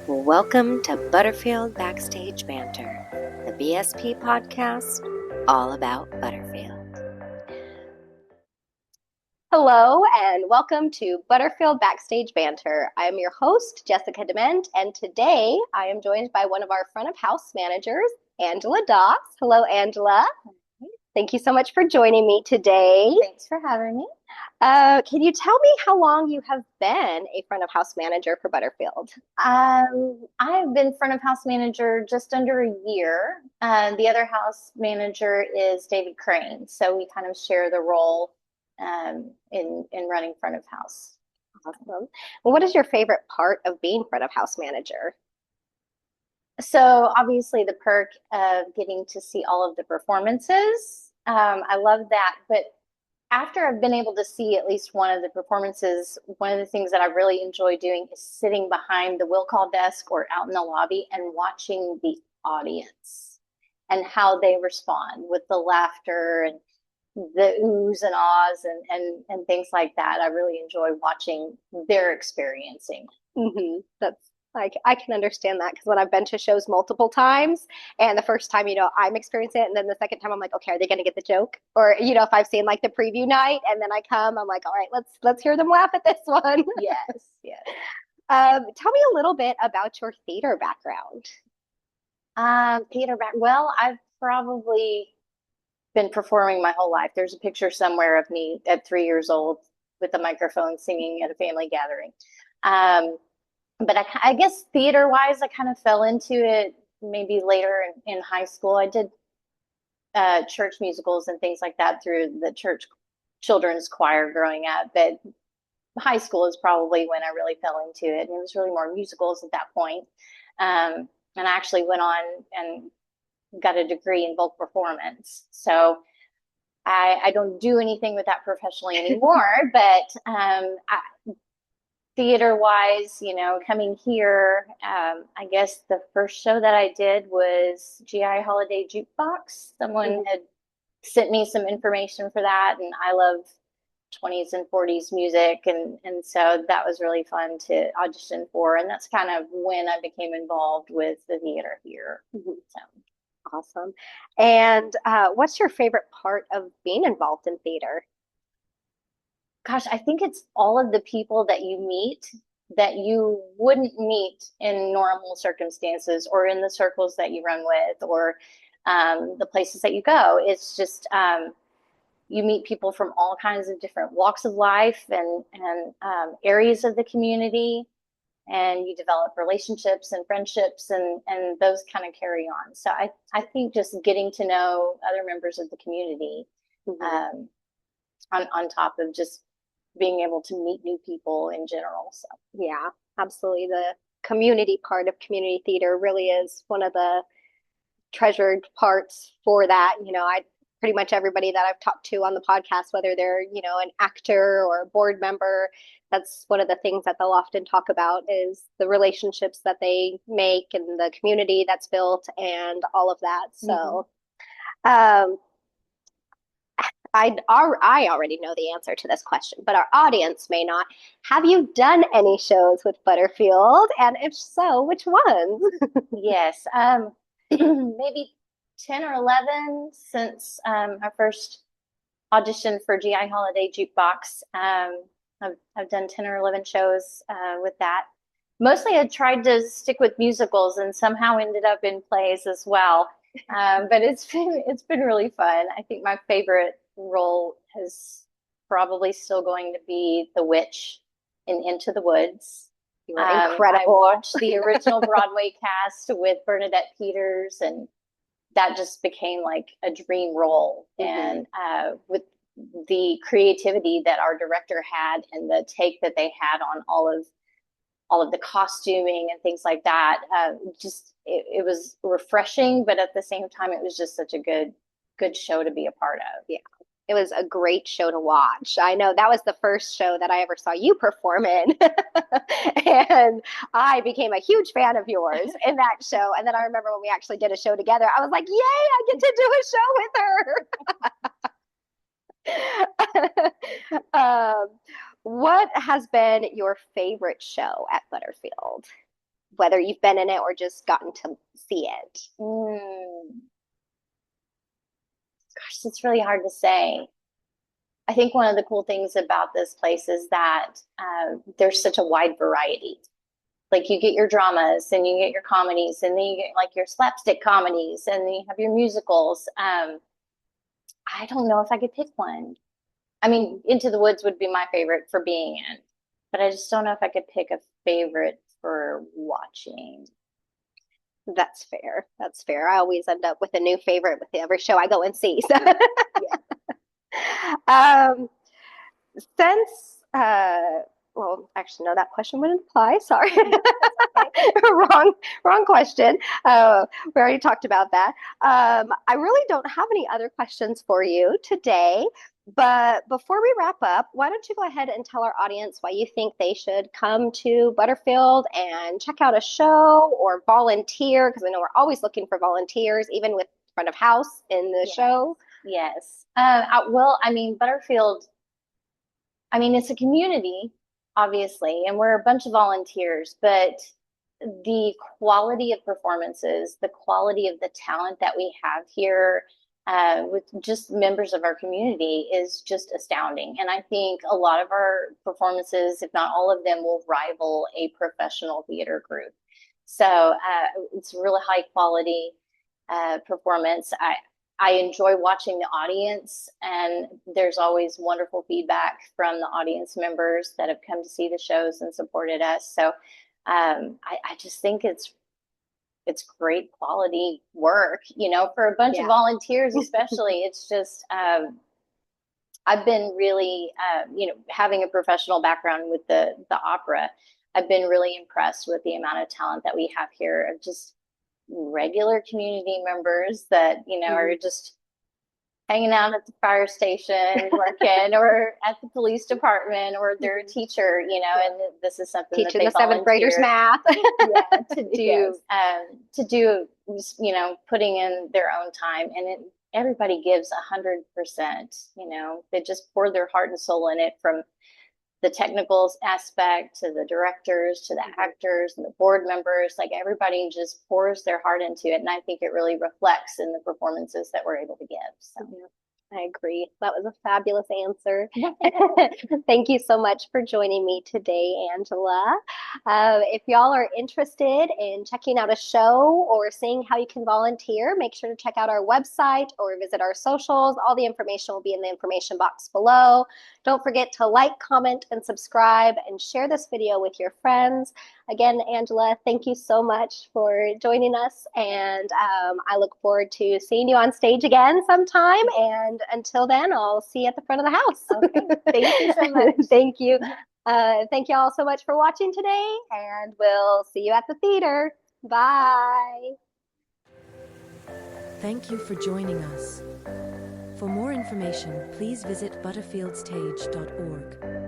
Welcome to Butterfield Backstage Banter, the BSP podcast all about Butterfield. Hello and welcome to Butterfield Backstage Banter. I am your host, Jessica DeMent, and today I am joined by one of our front of house managers, Angela Doss. Hello, Angela. Thank you so much for joining me today. Thanks for having me. Can you tell me how long you have been a front of house manager for Butterfield? I've been front of house manager just under a year. The other house manager is David Crane, so we kind of share the role in running front of house. Awesome. Well, what is your favorite part of being front of house manager? So obviously the perk of getting to see all of the performances. I love that, but after I've been able to see at least one of the performances, one of the things that I really enjoy doing is sitting behind the will call desk or out in the lobby and watching the audience and how they respond with the laughter and the oohs and ahs and things like that. I really enjoy watching their experiencing. Mm-hmm. That's like I can understand that because when I've been to shows multiple times, and the first time, I'm experiencing it, and then the second time, I'm like, okay, are they going to get the joke? Or if I've seen like the preview night, and then I come, I'm like, all right, let's hear them laugh at this one. Yes, yes. Tell me a little bit about your theater background. Well, I've probably been performing my whole life. There's a picture somewhere of me at 3 years old with a microphone singing at a family gathering. But I guess theater wise, I kind of fell into it maybe later in high school. I did church musicals and things like that through the church children's choir growing up. But high school is probably when I really fell into it. And it was really more musicals at that point. And I actually went on and got a degree in vocal performance. So I don't do anything with that professionally anymore, but theater wise, coming here, I guess the first show that I did was GI Holiday Jukebox. Someone had sent me some information for that, and I love 20s and 40s music, and so that was really fun to audition for, and that's kind of when I became involved with the theater here. So. Awesome. And what's your favorite part of being involved in theater? Gosh, I think it's all of the people that you meet that you wouldn't meet in normal circumstances or in the circles that you run with or the places that you go. It's just you meet people from all kinds of different walks of life and areas of the community, and you develop relationships and friendships and those kind of carry on. So I think just getting to know other members of the community on top of just being able to meet new people in general. So yeah, absolutely. The community part of community theater really is one of the treasured parts for that. I pretty much everybody that I've talked to on the podcast, whether they're, an actor or a board member, that's one of the things that they'll often talk about is the relationships that they make and the community that's built and all of that. So, I already know the answer to this question, but our audience may not. Have you done any shows with Butterfield? And if so, which ones? Yes, maybe 10 or 11 since our first audition for GI Holiday Jukebox. I've done 10 or 11 shows with that. Mostly I tried to stick with musicals and somehow ended up in plays as well. But it's been really fun. I think my favorite role is probably still going to be the witch in Into the Woods. You were incredible. I watched the original Broadway cast with Bernadette Peters, and that just became like a dream role. And with the creativity that our director had and the take that they had on all of the costuming and things like that, it was refreshing, but at the same time, it was just such a good show to be a part of. Yeah. It was a great show to watch. I know that was the first show that I ever saw you perform in. And I became a huge fan of yours in that show. And then I remember when we actually did a show together, I was like, yay, I get to do a show with her. What has been your favorite show at Butterfield? whether you've been in it or just gotten to see it? Gosh, it's really hard to say. I think one of the cool things about this place is that there's such a wide variety. Like you get your dramas and you get your comedies and then you get like your slapstick comedies and then you have your musicals. I don't know if I could pick one. I mean, Into the Woods would be my favorite for being in, but I just don't know if I could pick a favorite for watching. That's fair. That's fair. I always end up with a new favorite with every show I go and see. So, um, since well, actually, no, that question wouldn't apply. Sorry, wrong question. We already talked about that. I really don't have any other questions for you today. But before we wrap up, why don't you go ahead and tell our audience why you think they should come to Butterfield and check out a show or volunteer? Because I know we're always looking for volunteers, even with front of house in the show. Yes. Well, I mean, Butterfield, I mean, it's a community, obviously, and we're a bunch of volunteers, but the quality of performances, the quality of the talent that we have here with just members of our community is just astounding. And I think a lot of our performances, if not all of them, will rival a professional theater group. So it's really high quality performance. I enjoy watching the audience, and there's always wonderful feedback from the audience members that have come to see the shows and supported us. So I just think it's great quality work, you know, for a bunch of volunteers, especially. It's just I've been really, you know, having a professional background with the opera, I've been really impressed with the amount of talent that we have here of just regular community members that, you know, are just hanging out at the fire station working or at the police department, or they're a teacher, you know, and this is something teaching that they the seventh graders math. to do, you know, putting in their own time, and everybody gives 100%, you know, they just pour their heart and soul in it, from the technical aspect to the directors to the actors and the board members. Like everybody just pours their heart into it, and I think it really reflects in the performances that we're able to give. So I agree. That was a fabulous answer. Thank you so much for joining me today, Angela. If y'all are interested in checking out a show or seeing how you can volunteer, make sure to check out our website or visit our socials. All the information will be in the information box below. Don't forget to like, comment, and subscribe, and share this video with your friends. Again, Angela, thank you so much for joining us, and I look forward to seeing you on stage again sometime, and until then, I'll see you at the front of the house. Okay. Thank you so much. Thank you. Thank you all so much for watching today, and we'll see you at the theater. Bye. Thank you for joining us. For more information, please visit butterfieldstage.org.